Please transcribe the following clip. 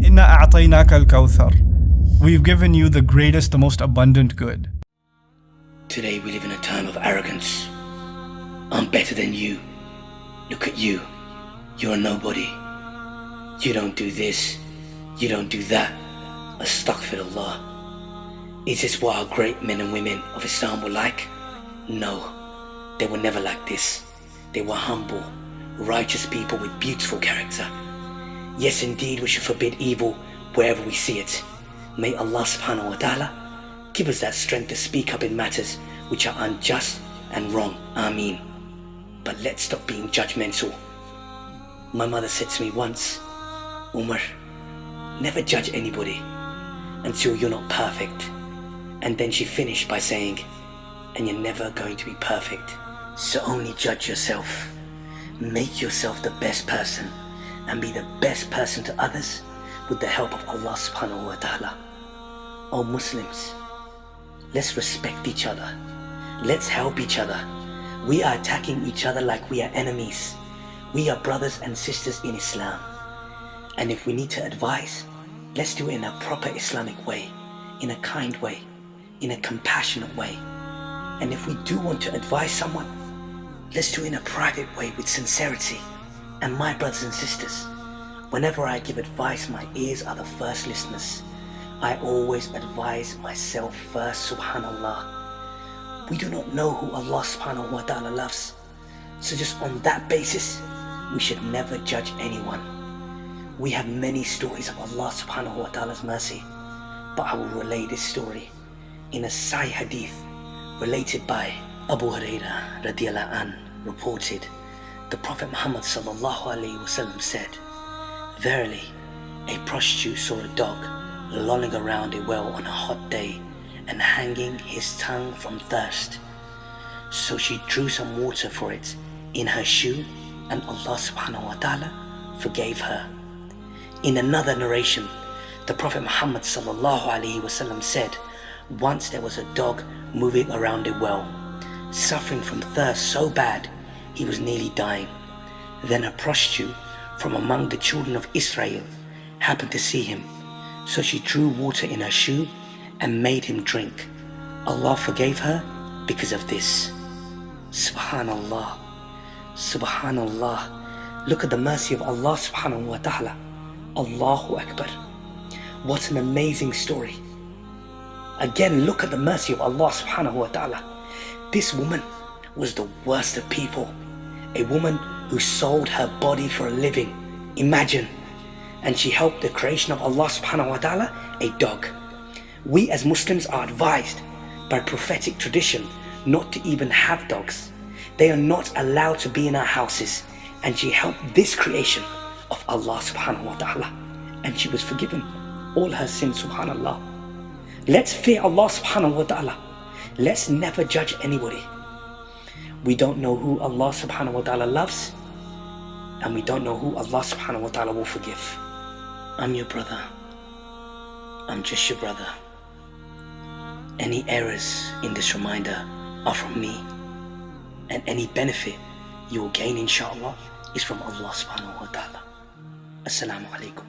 إِنَّا أَعْطَيْنَاكَ الْكَوْثَرَ. We've given you the greatest, the most abundant good. Today we live in a time of arrogance. I'm better than you. Look at you. You're a nobody. You don't do this. You don't do that. Astaghfirullah. Is this what our great men and women of Islam were like? No, they were never like this. They were humble, righteous people with beautiful character. Yes, indeed, we should forbid evil wherever we see it. May Allah subhanahu wa ta'ala give us that strength to speak up in matters which are unjust and wrong. Ameen. But let's stop being judgmental. My mother said to me once, Umar, never judge anybody until you're not perfect. And then she finished by saying, and you're never going to be perfect. So only judge yourself. Make yourself the best person and be the best person to others with the help of Allah subhanahu wa ta'ala. Oh Muslims, let's respect each other. Let's help each other. We are attacking each other like we are enemies. We are brothers and sisters in Islam. And if we need to advise, let's do it in a proper Islamic way, in a kind way, in a compassionate way. And if we do want to advise someone, let's do it in a private way with sincerity. And my brothers and sisters, whenever I give advice, my ears are the first listeners. I always advise myself first, subhanallah. We do not know who Allah subhanahu wa ta'ala loves. So just on that basis, we should never judge anyone. We have many stories of Allah subhanahu wa ta'ala's mercy, but I will relay this story in a Sahih hadith related by Abu Hurairah radiallahu anh, reported, the Prophet Muhammad sallallahu alaihi wasallam said, verily, a prostitute saw a dog lolling around a well on a hot day and hanging his tongue from thirst. So she drew some water for it in her shoe, and Allah subhanahu wa ta'ala forgave her. In another narration, the Prophet Muhammad sallallahu alaihi wasallam said, once there was a dog moving around a well, suffering from thirst so bad he was nearly dying. Then a prostitute from among the children of Israel happened to see him, so she drew water in her shoe and made him drink. Allah forgave her because of this. Subhanallah, Subhanallah. Look at the mercy of Allah subhanahu wa ta'ala. Allahu Akbar. What an amazing story. Again, look at the mercy of Allah subhanahu wa ta'ala. This woman was the worst of people. A woman who sold her body for a living. Imagine. And she helped the creation of Allah subhanahu wa ta'ala, a dog. We as Muslims are advised by prophetic tradition not to even have dogs. They are not allowed to be in our houses. And she helped this creation of Allah subhanahu wa ta'ala. And she was forgiven all her sins, subhanallah. Let's fear Allah subhanahu wa ta'ala. Let's never judge anybody. We don't know who Allah subhanahu wa ta'ala loves, and we don't know who Allah subhanahu wa ta'ala will forgive. I'm your brother. I'm just your brother. Any errors in this reminder are from me, and any benefit you will gain inshallah is from Allah subhanahu wa ta'ala. Assalamu alaikum.